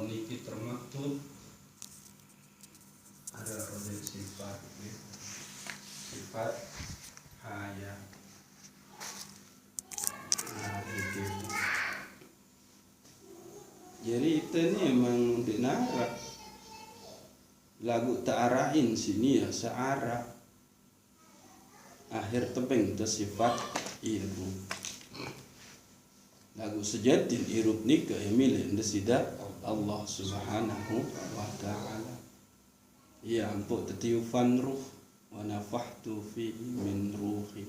niki termaktub ada rodel sifat sifat haya. Nah, gitu. Jadi itu nih emang dinarak lagu ta'arain sini ya searah akhir tebing itu sifat irup lagu sejatin irup nikah milik desida Allah subhanahu wa ta'ala ya ampun tetiufan ruh wa nafahtu fi min ruhi.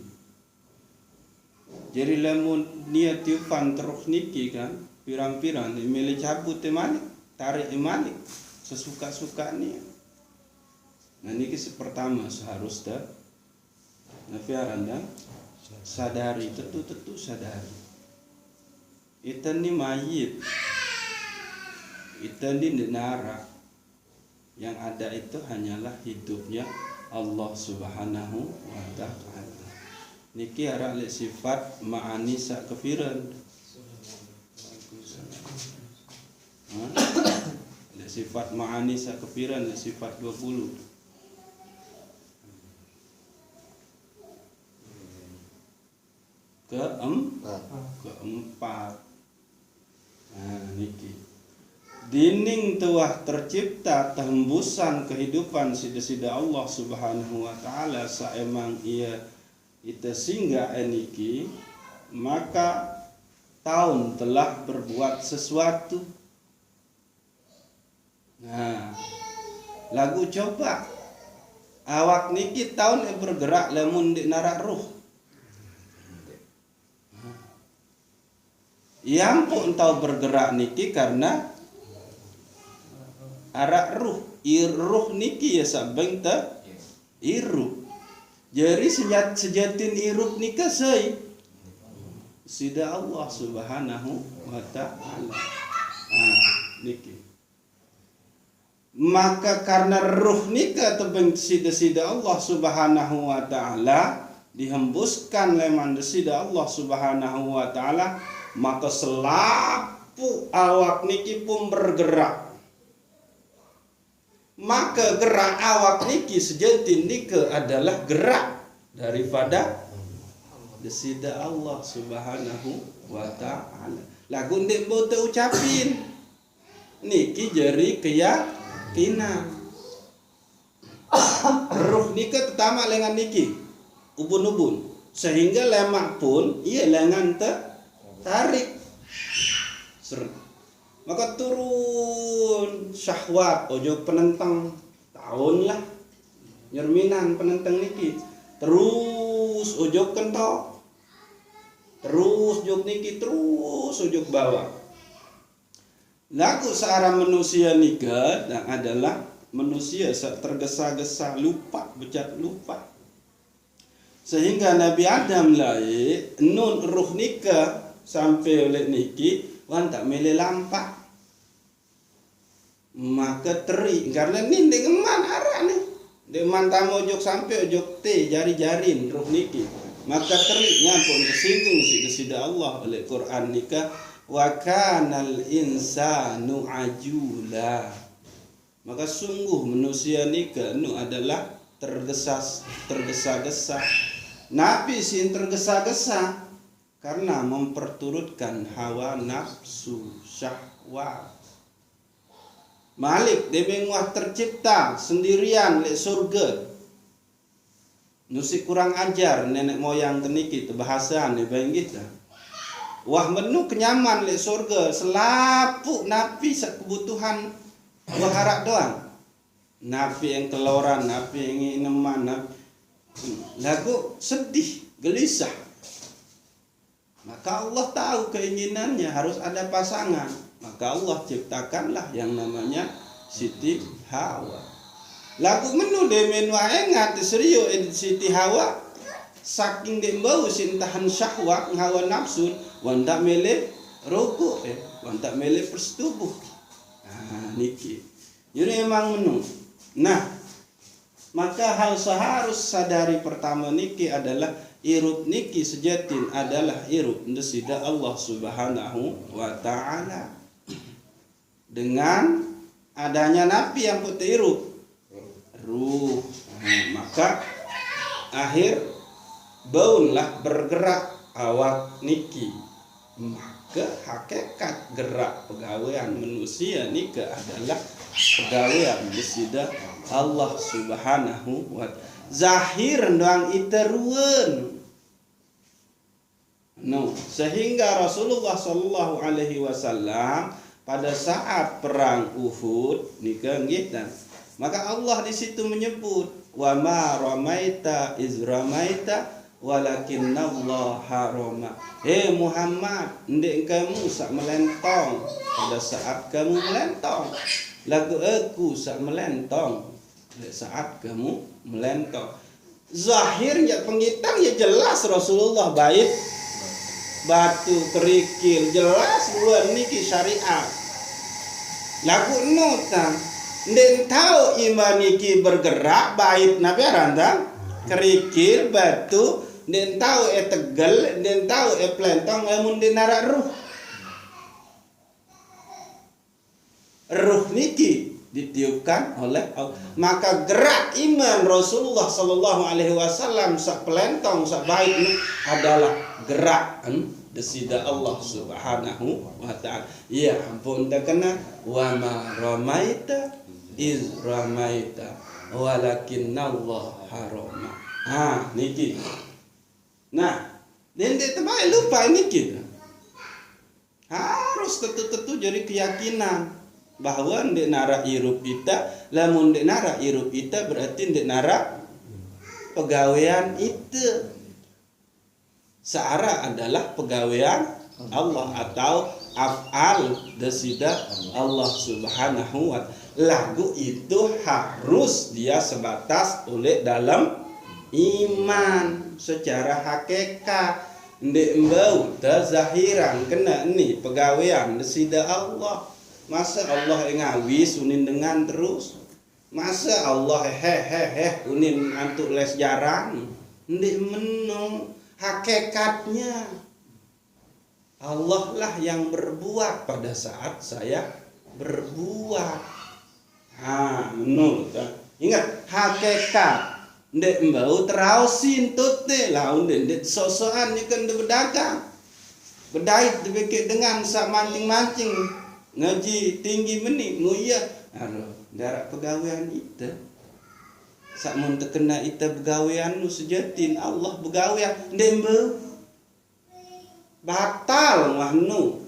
Jadi lamun niat tiufan terus niki kan pirang-pirang milih cabut malik tarik malik sesuka-suka nih. Nah niki pertama seharusnya nafiaran dan sadari tentu sadari. Itu ni mayit, itu ni denara. Yang ada itu hanyalah hidupnya Allah subhanahu wa ta'ala. Niki arah le sifat ma'ani sak kefiran. Le sifat ma'ani sak kefiran le sifat 20. Keempat. Nah niki dining tuah tercipta tembusan kehidupan sida-sida Allah subhanahu wa ta'ala saemang ia itu singgah eniki maka tahun telah berbuat sesuatu. Nah lagu coba awak niki tahun bergerak lamun di narak ruh yang pun tahu bergerak niki karena arak ruh ruh niki ya sabeng ta irup. Jadi sejatin irup nika sei sida Allah subhanahu wa ta'ala. Niki maka karena ruh nika tebeng sida Allah subhanahu wa ta'ala dihembuskan leman sida Allah subhanahu wa ta'ala maka selapu awak niki pun bergerak. Maka gerak awak niki sejati niki adalah gerak daripada desida Allah subhanahu wa ta'ala. Lagu ndek mau ucapin niki jari keyakinan. Ruh niki terutama lengan niki ubun-ubun sehingga lemak pun ia lengan tarik maka turun syahwat ojo penentang tahun lah nyerminan penentang niki terus ojo kentok terus jog niki terus ojo bawah lagu searah manusia nika dan adalah manusia tergesa-gesa lupa bejat lupa sehingga Nabi Adam lahir nun ruh nika sampai oleh niki wan tak mele lampak maka teri karena ni dengan arah ni dengan tamu ojok sampai ojok te jari-jarin ruh niki maka terinya pun tersinggung sida Allah oleh Quran nika wa kanal insanu ajula maka sungguh manusia nika nu adalah tergesa-gesa. Nabi sin tergesa-gesa karena memperturutkan hawa nafsu syahwat. Malik debeng wah tercipta sendirian lek surga. Nusi kurang ajar nenek moyang teniki tu bahasa ne bang kita. Wah menu kenyaman lek surga selapu napi sak kebutuhan berharap doang. Napi yang keloran, napi yang ineman, lagu sedih, gelisah. Maka Allah tahu keinginannya harus ada pasangan. Maka Allah ciptakanlah yang namanya Siti Hawa. Lagu menu de menu engat serius Siti Hawa saking de bau sintahan syahwat hawa nafsu wanda mele rokok wanda mele persetubuh. Niki. Jadi emang menu. Nah, maka hal seharus sadari pertama niki adalah irup niki sejatin adalah irup desida Allah subhanahu wa ta'ala. dengan adanya napi yang putih ruh. Maka akhir baunlah bergerak awak niki. Maka hakikat gerak pegawaian manusia nika adalah pegawaian besida Allah Subhanahu wa ta'ala. Zahir doang iteruan. No, sehingga Rasulullah sallallahu alaihi wasallam pada saat perang Uhud nika ngitan. Maka Allah di situ menyebut wa ma ramaita iz ramaita walakinnallaha rama. Muhammad, ndek kamu sak melentong pada saat kamu melentong. Lagu aku sak melentong pada saat kamu melentong. Zahirnya pengitan ya jelas Rasulullah baik batu kerikil jelas luar niki syariat. Lagu nota ndek tahu iman niki bergerak bait nabi randang kerikil batu ndek tahu tegel ndek tahu plentong lamun dinara ruh niki ditiupkan oleh Allah. Maka gerak iman Rasulullah sallallahu alaihi wasallam sak pelentong sak bait ini adalah gerak desida Allah Subhanahu wa ta'ala. Ya ampun tak kena wa ma ramaita iz ramaita walakinnallaha rama. Niki. Nah, dende tebai lupa niki. Harus tentu jadi keyakinan bahwa ndek nara irup ita, lamun ndek nara irup ita berarti ndek nara pegawaian itu. Seara adalah pegawaian Allah atau af'al desida Allah Subhanahu wa ta'ala. Lagu itu harus dia sebatas oleh dalam iman secara hakikat. Ndek mbau zahiran kena ni pegawaian desida Allah. Masa Allah ngawi sunin dengan terus? Masa Allah unin antuk les jarang? Ndek menu hakikatnya Allah lah yang berbuat pada saat saya berbuat. Menurut ingat hakikat ndek mbau terausin tute lah ndek sosokan nyekan berdagang bedait dibekik dengan sak mancing-mancing ngaji tinggi meni nguya darat pegawaian itu sak mun terkena ita pegawaian nu sejatin Allah pegawaian ndembe batal mahnu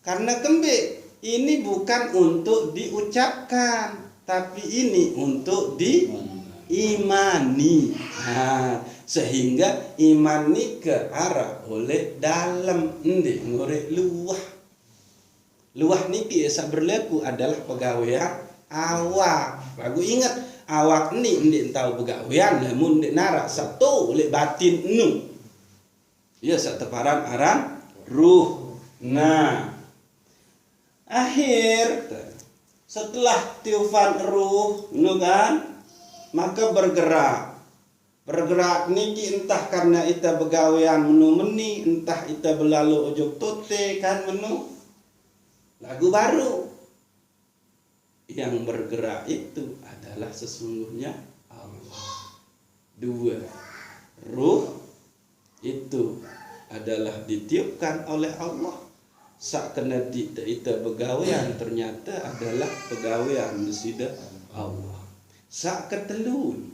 karena kembe ini bukan untuk diucapkan tapi ini untuk diimani. Sehingga iman ni ke arah oleh dalam ndek ngorek luah niki esa berlaku adalah pegawaian awak. Lagu ingat awak ni ndek tahu pegawaian lamun ndek nara satu oleh batin nu. Ya sak teparan aran ruh. Nah, akhir setelah tiupan ruh nu kan maka bergerak niki entah karena ita begawean menu meni entah ita belalu ojok tote kan menu lagu baru yang bergerak itu adalah sesungguhnya Allah. Dua, ruh itu adalah ditiupkan oleh Allah. Sak kena ita begawean ternyata adalah pegawaian besida Allah. Sak ketelun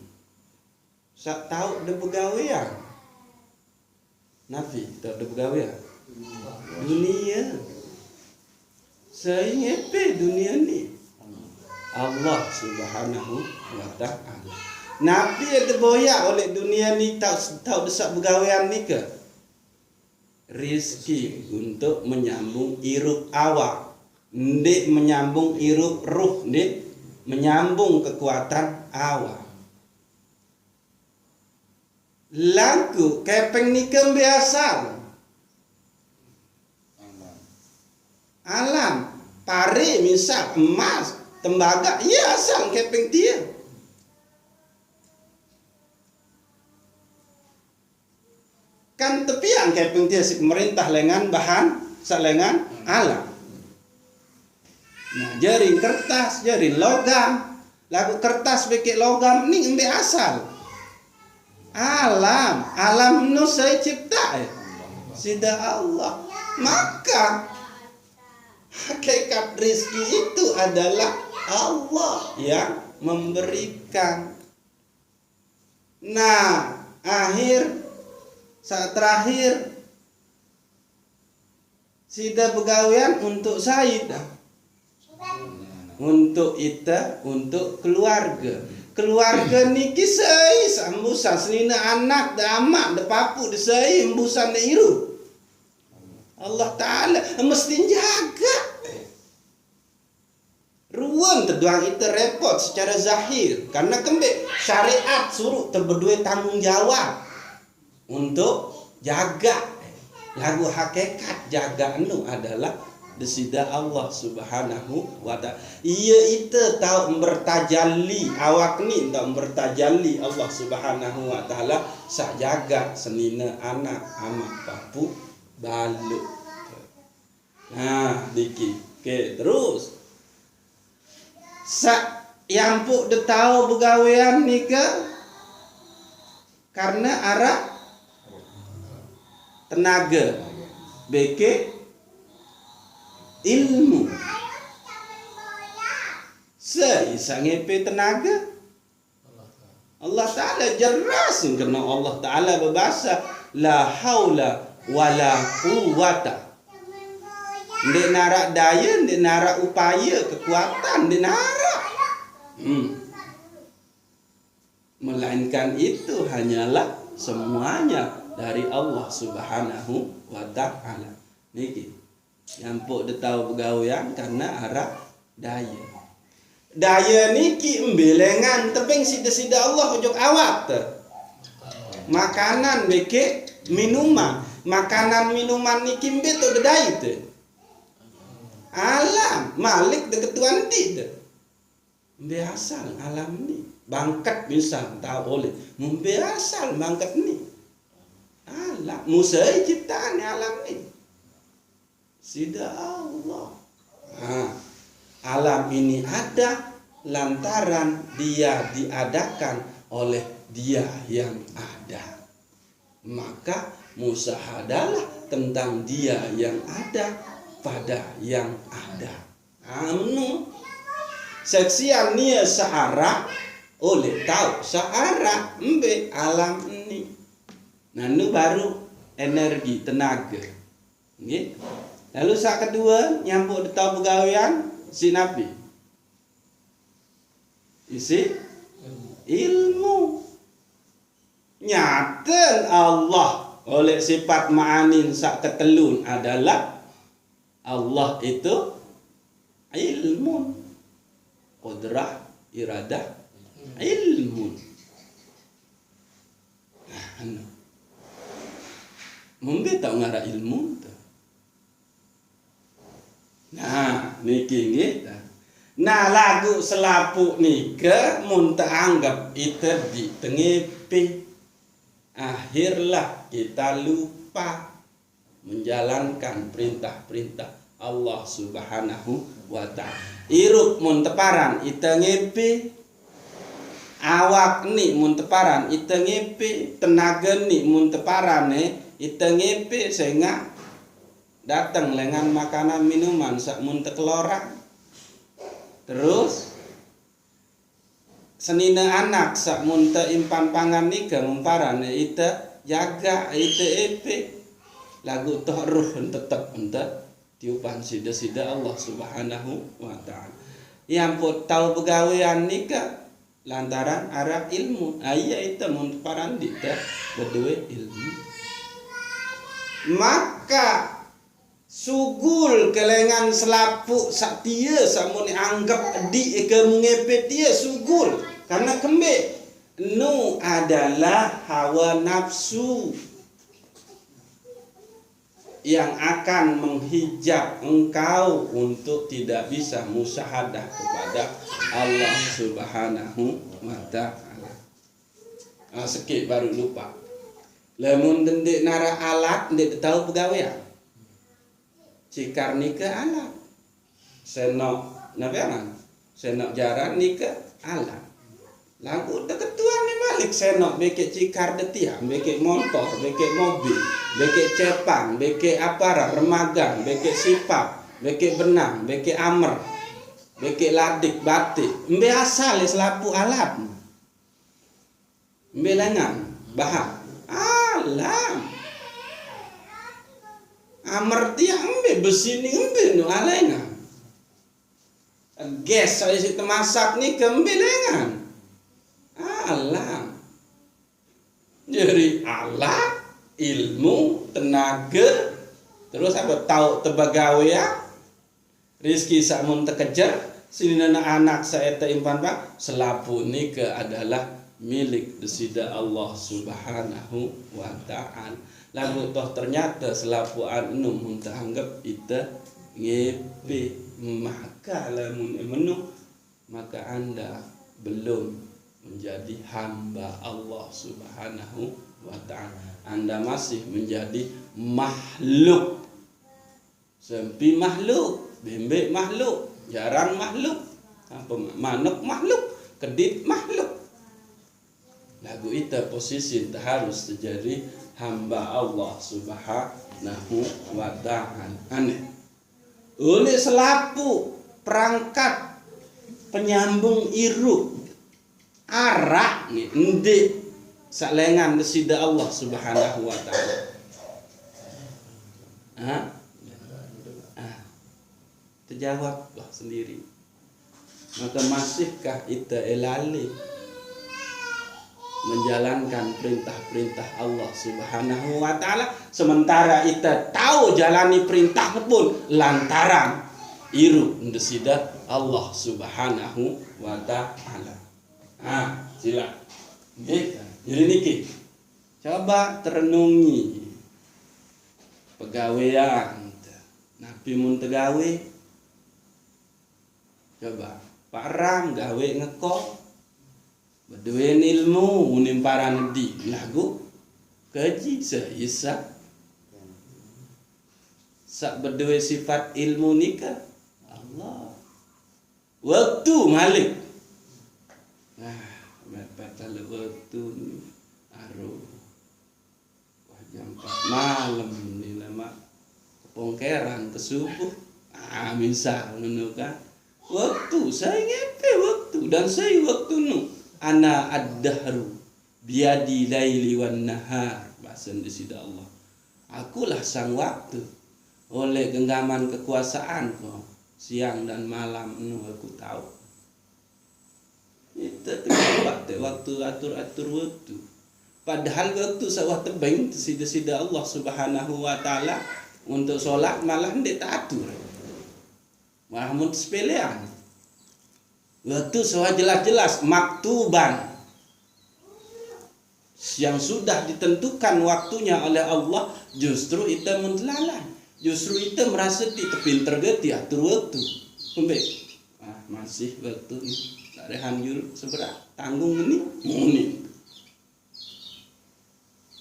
sak tahu de pegawaian nafi tahu de pegawaian dunia seingepe dunia ni Allah Subhanahu wa ta'ala. Nabi ada boyak oleh dunia ni tahu desak pegawaian ni ke rizki untuk menyambung irup awak ndik menyambung irup ruh ndik menyambung kekuatan awak. Lagu kepeng ni biasa alam pare misal emas tembaga iya asal kepeng dia kan tepian kepeng dia si pemerintah lengan bahan salengan alam Nah, jaring kertas, jaring logam. Lagu kertas beki logam ni embe asal. Alam nu saya cipta sida Allah. Maka hakikat rizki itu adalah Allah yang memberikan. Nah, saat terakhir sida begawean untuk saya, untuk ita, untuk keluarga. Keluarga niki sei sambusan senina anak da amak da papu da sei embusan da iru. Allah Ta'ala mesti jaga. Ruang terduang itu repot secara zahir karena kembe syariat suruh terberdua tanggung jawab untuk jaga. Lagu hakikat jaga anu adalah desida Allah Subhanahu wa ta'ala. Ia itu tahu bertajalli awak ni tahu bertajalli Allah Subhanahu wa ta'ala sak jaga senina anak amak papu balu. Nah, diki. Oke, terus sak yang puk de tahu begawean nika karena arah tenaga beke ilmu seisangepe tenaga Allah Ta'ala jelas karena Allah Ta'ala berbahasa la haula wala quwata. Ndek narak daya, ndek narak upaya, kekuatan, ndek narak. Melainkan itu hanyalah semuanya dari Allah Subhanahu wa ta'ala. Niki yang pok de tahu begawean karena arah daya. Daya niki embelengan tepeng sida-sida Allah ujung awak te. Makanan beke minuman. Makanan minuman niki mbe to de daya te. Alam malik de ketuan ti de. Mbe asal alam ni. Bangkat bisa tahu oleh. Mbe asal bangkat ni. Alam musai ciptaan alam ni. Sida Allah. Alam ini ada lantaran dia diadakan oleh dia yang ada. Maka musahadalah tentang dia yang ada pada yang ada. Anu seksian nia searah oleh tahu searah embe alam ini. Nanu baru energi tenaga. Nggih. Lalu saat kedua nyambut tahu begawean si Nabi. Isi ilmu. Nyata Allah oleh sifat ma'anin sak ketelun adalah Allah itu ilmu, qudrah, iradah, ilmu. Mungkin tak ngara ilmu. Nah, niki nggih. Nah, lagu selapuk nika mun anggap itu di tengepe. Akhirlah kita lupa menjalankan perintah-perintah Allah Subhanahu wa ta'ala. Irup mun teparan ita ngepe. Awak ni mun teparan ita ngepe, tenaga ni mun teparan ita ngepe sehingga datang dengan makanan minuman sak mun tekelorak. Terus senina anak sak mun te impan pangan nika mumparan ita jaga ita epe lagu toh ruh tetap enta tiupan sida-sida Allah Subhanahu wa ta'ala. Yang pun tahu begawean nika lantaran arah ilmu. Iya itu mun paran dita berdua ilmu. Maka sugul kelengan selapuk sak tia samun anggap di ke mengepet dia sugul karena kembe nu adalah hawa nafsu yang akan menghijab engkau untuk tidak bisa musyahadah kepada Allah Subhanahu wa ta'ala. Sikit baru lupa. Lamun dendek nara alat ndek tahu pegawean. Cikar nika alat. Senok nabeangan senok jaran nikah alam lagu ketuan ni balik senok beke cikar detia beke motor beke mobil beke cepang beke aparat remagang beke sipap beke benang beke amer beke ladik batik mbe asal selapu alat mbe lengan bahak alam amer dia mbe besi ni mbe no alengan gas saya si masak ni kembilengan alam jadi alat ilmu tenaga terus apa tahu tebagawe ya rizki sakmun tekejar sini anak saya teimpan pak selapu ni ke adalah milik desida Allah subhanahu wa ta'ala lalu toh ternyata selapu anu muntah anggap ita ngepe maka lamun menu maka anda belum menjadi hamba Allah subhanahu wa ta'ala anda masih menjadi makhluk sempi makhluk bembek makhluk jarang makhluk apa manuk makhluk kedit makhluk lagu itu posisi harus terjadi hamba Allah subhanahu wa ta'ala aneh oleh selapu perangkat penyambung iru arak nih ndik salengan desida Allah subhanahu wa ta'ala terjawablah sendiri maka masihkah kita elali menjalankan perintah-perintah Allah subhanahu wa ta'ala sementara kita tahu jalani perintah pun lantaran iru desida Allah subhanahu wa ta'ala sila jadi niki coba terenungi pegawaian nabi mun tegawe coba parang gawe ngekok Beduin ilmu unimparan di lagu kaji seisa sak berdua sifat ilmu nikah Allah waktu malik mepet lalu waktu aru jam 4 malam ni lama kepongkeran ke subuh misal menukan waktu saya ngepe waktu dan saya waktu nu ana ad-dahru biadi laili wan nahar bahasa desida Allah akulah sang waktu oleh genggaman kekuasaan kok siang dan malam nu aku tahu itu waktu atur waktu padahal waktu sawah tebing desida Allah subhanahu wa ta'ala untuk sholat malah ndak atur malah mun sepelean waktu sawah jelas-jelas maktuban yang sudah ditentukan waktunya oleh Allah justru itu mentelalan justru itu merasa pinter geti atur waktu pembek masih waktu tak ada hanjur seberapa tanggung ini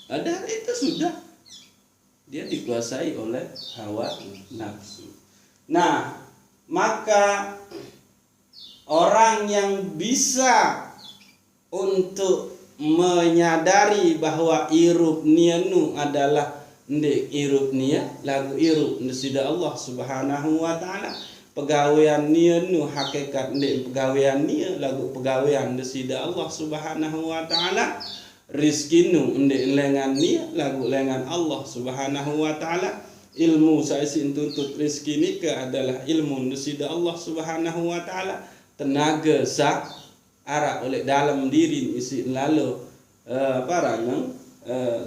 ada itu sudah dia dikuasai oleh hawa nafsu. Nah maka orang yang bisa untuk menyadari bahwa irup nianu adalah ndek irup nia lagu irup desida Allah subhanahu wa ta'ala pegawaian nianu hakikat ndek pegawaian nia lagu pegawaian desida Allah subhanahu wa ta'ala rizkinu ndek lengan nia lagu lengan Allah subhanahu wa ta'ala ilmu saya tuntut rizki nika adalah ilmu desida Allah subhanahu wa ta'ala tenaga sak arak oleh dalam diri isi lalu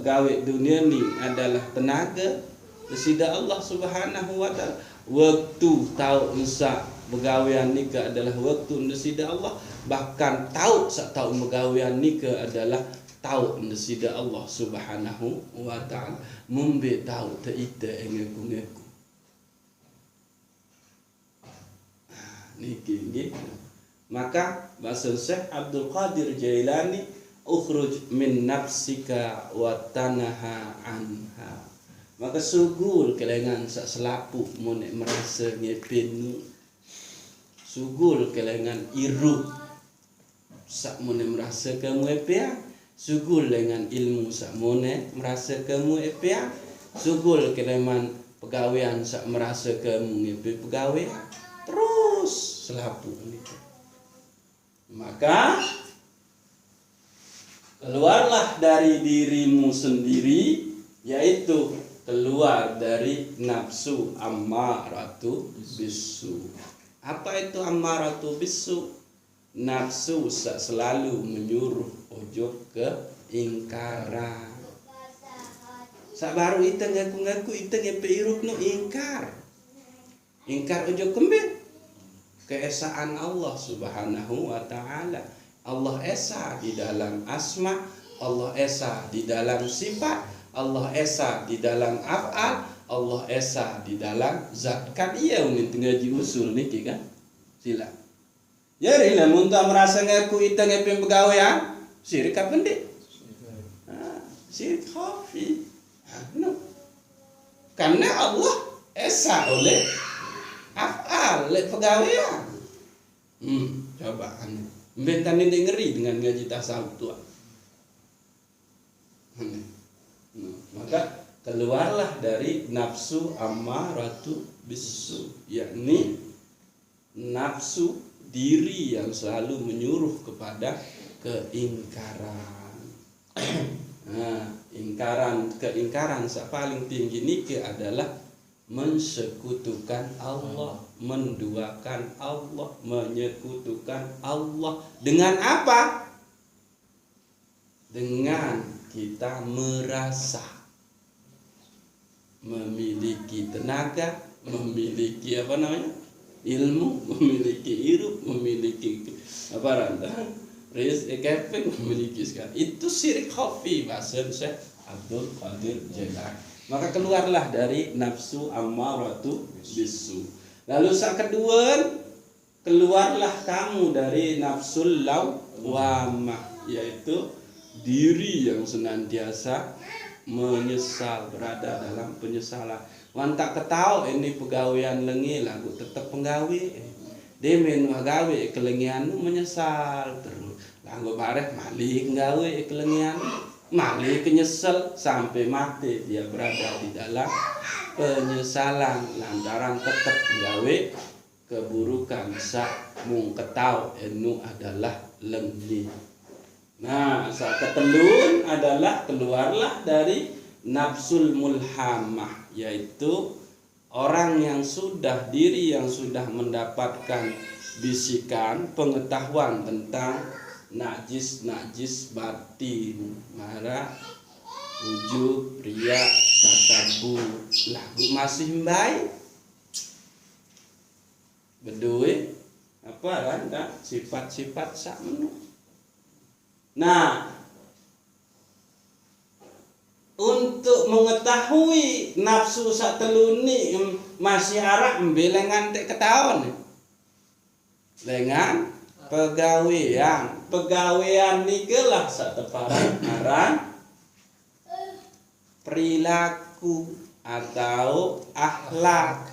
gawe dunia ni adalah tenaga desida Allah subhanahu wa ta'ala waktu tahu sak begawean nika adalah waktu desida Allah bahkan tahu sak tahu begawean nika adalah tahu desida Allah subhanahu wa ta'ala membe tahu teite engeku niki gitu. Maka bahasa Syekh Abdul Qadir Jailani ukhruj min nafsika wa tanaha anha maka sugul kelengan sak selapu mun merasa ngepenu sugul kelengan irup sakmone merasa kamu epea, sugul dengan ilmu sakmone merasa kamu epea, sugul keleman pegawaian sak merasa kamu ngepe pegawai, terus selapu itu. Maka keluarlah dari dirimu sendiri, yaitu keluar dari nafsu ammaratu bisu. Apa itu ammaratu bisu? Nafsu selalu menyuruh ojo ke ingkaran. Sak baru ita ngaku-ngaku ita ngepe irup no ingkar. Ingkar ojo kembe keesaan Allah Subhanahu wa taala. Allah esa di dalam asma, Allah esa di dalam sifat, Allah esa di dalam af'al, Allah esa di dalam zat. Kan iya umin ngaji usul niki kan? Sila. Jadi namun tak merasa ngaku ita ngepe pegawaian, syirik apa ndik? Syirik khafi. No. Karena Allah esa oleh af'al, oleh pegawaian. Coba anu. Bentan ini ngeri dengan ngaji tasawuf tua. Maka keluarlah dari nafsu ammaratu bisu, yakni nafsu diri yang selalu menyuruh kepada keingkaran. Keingkaran yang paling tinggi niki adalah mensekutukan Allah, menduakan Allah, menyekutukan Allah. Dengan apa? Dengan kita merasa memiliki tenaga, memiliki ilmu, memiliki irup, memiliki memiliki sekali. Itu syirik khafi bahasa Syekh Abdul Qadir Jailani. Maka keluarlah dari nafsu ammaratu bisu. Lalu yang kedua, keluarlah kamu dari nafsul lawwamah, yaitu diri yang senantiasa menyesal, berada dalam penyesalan. Wan tak ketahu ini pegawaian lengi lagu tetap penggawe. Demen gawe kelengian menyesal terus. Lagu bareh malik gawe kelengian, malik nyesel sampai mati dia berada di dalam penyesalan lantaran tetap gawe keburukan sak mung ketau enu adalah lengi. Nah, saat ketelun adalah keluarlah dari nafsul mulhamah, yaitu orang yang sudah diri yang sudah mendapatkan bisikan pengetahuan tentang najis batin, marah, ujub, riya, takabur, lagu masih baik, bedue apa kan sifat-sifat sak menu. Nah, untuk mengetahui nafsu sak teluni masih arah embelengan tek ketahuan dengan pegawaian nikelah sak teparan aran perilaku atau akhlak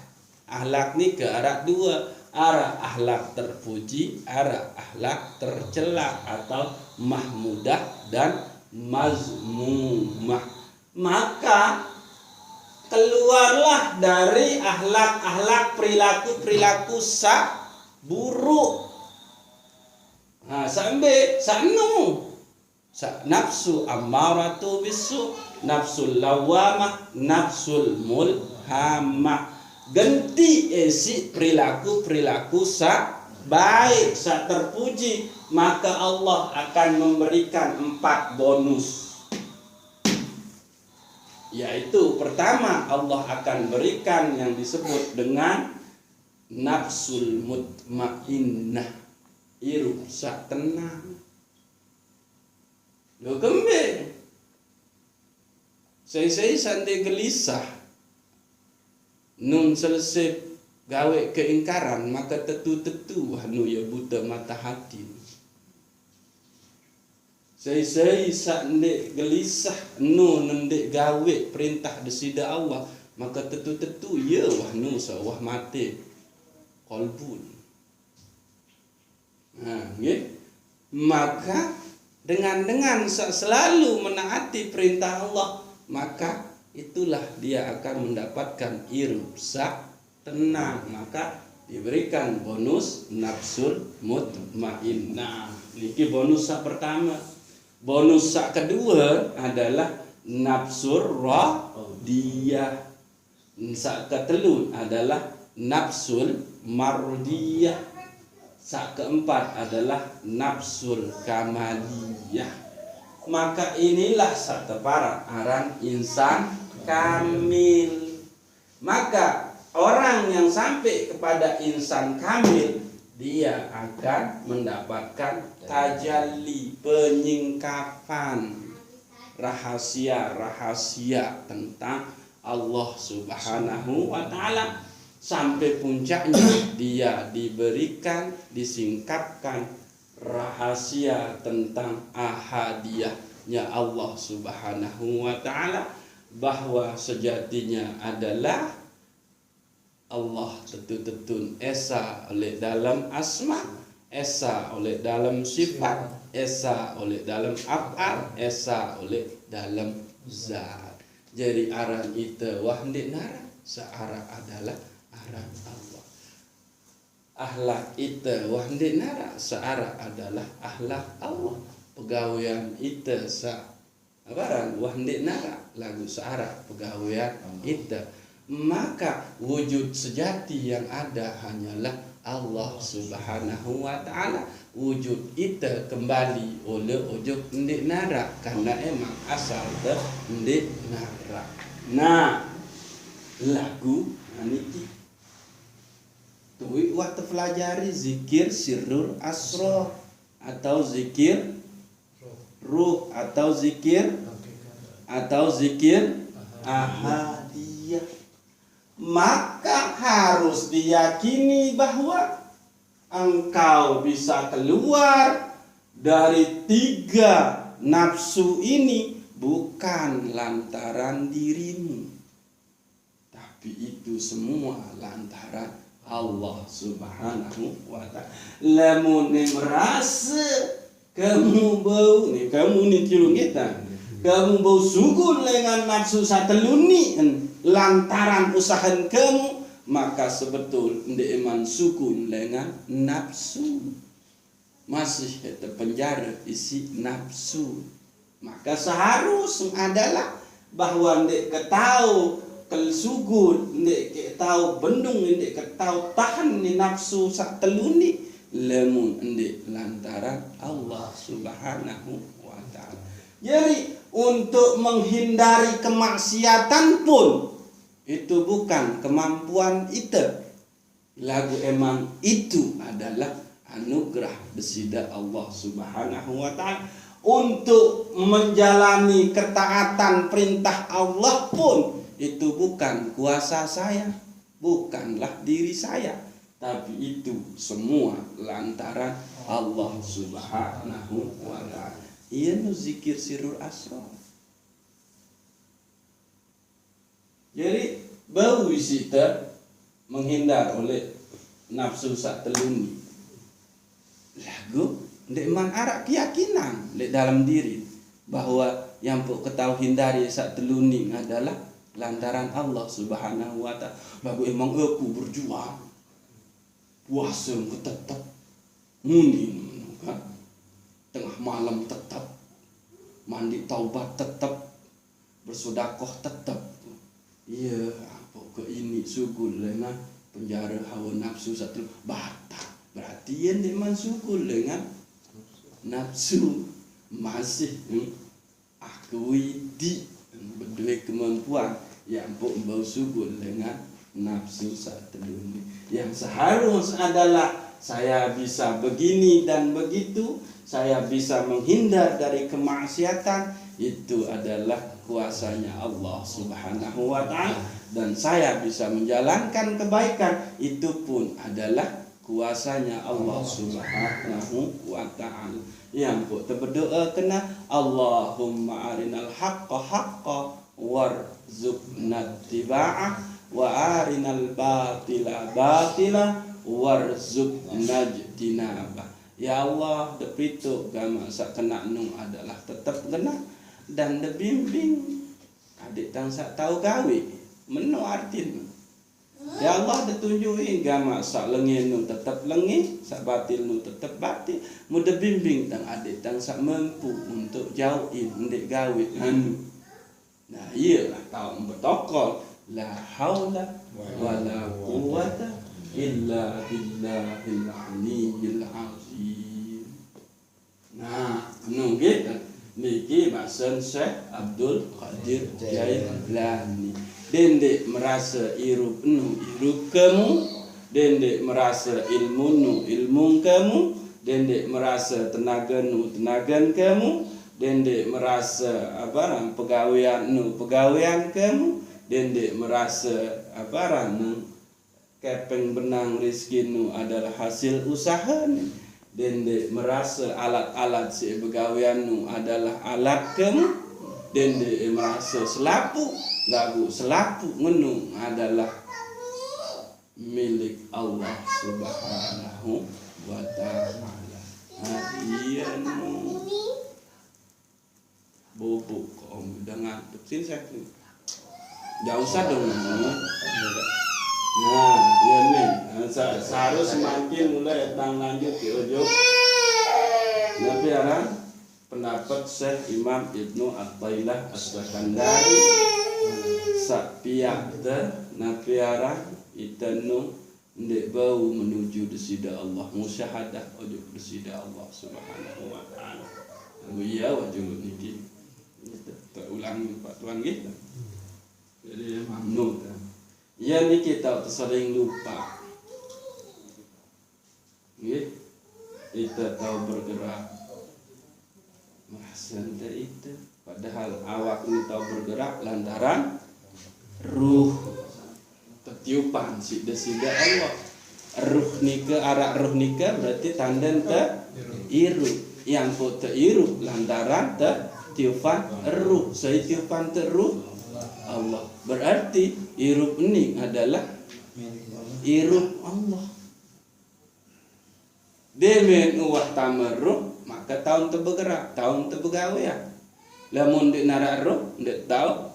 ni ke arah dua, arah akhlak terpuji, arah akhlak tercela atau mahmudah dan mazmumah. Maka keluarlah dari akhlak perilaku sak buruk. Nah, sampai sanu nafsu ammaratu bisu, nafsul lawamah, nafsul mulhamah. Ganti isi perilaku sak baik, sak terpuji, maka Allah akan memberikan 4 bonus. Yaitu pertama, Allah akan berikan yang disebut dengan nafsul mutmainnah, irup sak tenang. Lo kembe saya santai gelisah nun selesai gawe keingkaran, maka tetu anu ya buta mata hati. Saya sande gelisah nu nendek gawe perintah desida Allah, maka tetu ya wah nu sawah mate kolbun. Maka dengan selalu menaati perintah Allah, maka itulah dia akan mendapatkan irsa, tenang. Maka diberikan bonus nafsul mutmainnah. Niki bonus sak pertama. Bonus sak kedua adalah nafsul radiyah. Sak ketelu adalah nafsul mardiyah. Sak keempat adalah nafsul kamaliyah. Maka inilah sak teparat aran insan kamil. Maka orang yang sampai kepada insan kamil, dia akan mendapatkan tajalli, penyingkapan rahasia-rahasia tentang Allah Subhanahu wa ta'ala. Sampai puncaknya dia diberikan, disingkapkan rahasia tentang ahadiyahnya Allah Subhanahu wa ta'ala, bahwa sejatinya adalah Allah tetun esa oleh dalam asma, esa oleh dalam sifat, esa oleh dalam af'al, esa oleh dalam zat. Jadi aran ite wahdi nara searah adalah aran Allah. Ahlak ite wahdi nara searah adalah ahlak Allah. Pegawaian ite sa abaran wahdi nara lagu searah pegawaian ite. Maka wujud sejati yang ada hanyalah Allah Subhanahu wa ta'ala. Wujud itu kembali oleh wujud ndik nara, karena emang asal te ndik nara. Nah, lagu niki tuwi waktu pelajari zikir sirrul asrar, atau zikir ruh, atau zikir ahadiyah. Maka harus diyakini bahwa engkau bisa keluar dari 3 nafsu ini bukan lantaran dirimu, tapi itu semua lantaran Allah Subhanahu wa ta'ala. Lamun merasa kamu bau nih, kamu nih cilung kita, kamu bau sugul dengan nafsu sateluni lantaran usahan kamu, maka sebetul ndek iman sukun dengan nafsu, masih terpenjara isi nafsu. Maka seharusnya adalah bahwa ndek ketahu kelsugun, ndek ketahu bendung, ndek ketahu tahan ni nafsu sak teluni, lemun ndek lantaran Allah Subhanahu wa ta'ala. Jadi untuk menghindari kemaksiatan pun itu bukan kemampuan itu. Lagu emang itu adalah anugerah besida Allah Subhanahu wa ta'ala. Untuk menjalani ketaatan perintah Allah pun itu bukan kuasa saya, bukanlah diri saya, tapi itu semua lantaran Allah Subhanahu wa ta'ala. Ia nu zikir sirrul asrar. Jadi bau wisita menghindar oleh nafsu sak teluni. Lagu ndek man arak keyakinan di dalam diri bahwa yang pok ketahu hindari sak teluni adalah lantaran Allah Subhanahu wa ta'ala. Bagu emang aku berjuang puasa ku tetap muni kan, tengah malam tetap mandi taubat, tetap bersedekah, tetap iya apa ke ini sugul dengan penjara hawa nafsu satu batal. Berarti yang deman sugul dengan nafsu masih akui di berdua kemampuan yang bau sugul dengan nafsu satu ini. Yang seharusnya adalah saya bisa begini dan begitu, saya bisa menghindar dari kemaksiatan, itu adalah kuasanya Allah Subhanahu wa ta'ala. Dan saya bisa menjalankan kebaikan, itu pun adalah kuasanya Allah Subhanahu wa ta'ala. Yang kita berdoa kena Allahumma arinal haqqa haqqa warzuqna tiba'ah wa arinal batila batila warzuqna jinabah. Ya Allah, depitu gama sak kena nung adalah tetap kena dan debimbing adik tang sak tahu gawe meno artin. Ya Allah ditunjuki gama sak lengi nung tetap lengi, sak batil nung tetap batil. Mudah bimbing tang adik tang sak mampu untuk jauhin ndek gawe anu. Nah, iyalah tahu betokol la haula wala quwata illa billahil aliyyil azim. Nah, anu gitu niki maksud Syekh Abdul Qadir Jailani. Dendek merasa irup nu irup kamu, dendek merasa ilmu nu ilmu kamu, dendek merasa tenaga nu tenaga kamu, dendek merasa pegawaian nu pegawaian kamu, dendek merasa nu kepeng benang rezeki nu adalah hasil usaha nih. Dendek merasa alat-alat si pegawaian nu adalah alat kamu, dendek merasa selapu lagu selapu menu adalah milik Allah Subhanahu wa ta'ala. Hadianu bubuk om dengan sini saya nggak usah dong. Nah ya nih seharus semakin mulai tang lanjut di ujung tapi arah pendapat Syekh Imam Ibnu Athaillah As-Sakandari sak piak teh napiara itanu ndek bau menuju desida Allah musyahadah ojo desida Allah Subhanahu wa taala. Iya wajul niki kita ulangi Pak Tuan gitu. Jadi mamnu. Ya ni kita sering lupa. Nggih. Kita tahu bergerak. Mahsan itu padahal awak ini tahu bergerak lantaran ruh ketiupan si desida Allah. Ruh nika arak ruh nika berarti tandan te iru yang pun te iru lantaran te tiupan ruh saya tiupan te ruh Allah berarti irup ini adalah irup Allah. Demen uwah tamarruh maka tahun te bergerak tahun te begawean. Lamun di narak ruh ndak tahu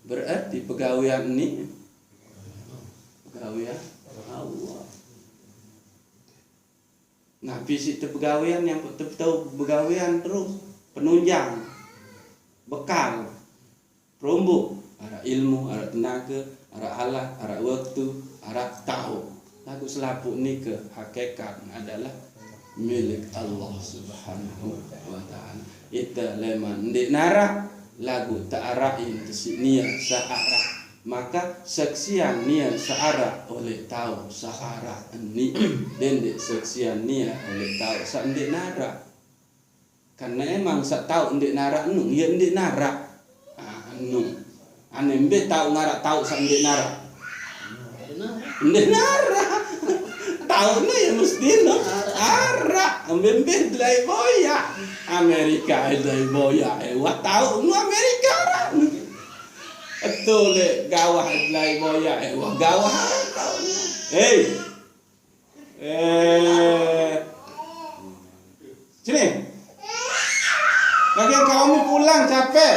berarti pegawaian ini pegawaian Allah. Nah, visi pegawaian yang tahu pegawaian terus penunjang, bekal, perumbu, arah ilmu, arah tenaga, arah alat, arah waktu, arah tahu. Lagu selapu ini ke hakikat adalah milik Allah Subhanahu wa ta'ala. Ita leman ndik narak lagu ta'arain nia searah maka seksian nia searah oleh tahu searah ni dendek seksian nia oleh tahu sa ndik narak karena emang sa tahu ndik narak nu ya ndik narak nu ane mbe tahu narak tahu sa ndik narak ndik narak tahu nu ya mesti nu arak mbe delai boya Amerika delai boya wah tahu nu Amerika betul le gawah delai boya wah gawah tahu sini lagi kamu pulang capek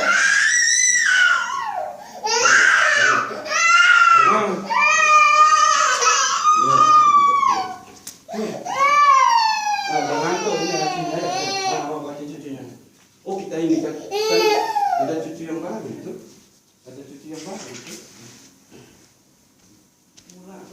oh kita ini kan ada cucu yang baru itu ada cucu yang baru itu pulang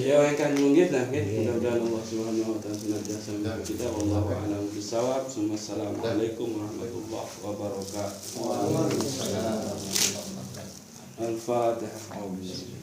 ya kan mungkin lah mudah-mudahan Allah Subhanahu wa taala senantiasa memberkati kita wallahu a'lam bishawab. Assalamualaikum warahmatullahi wabarakatuh. Al-Fatihah.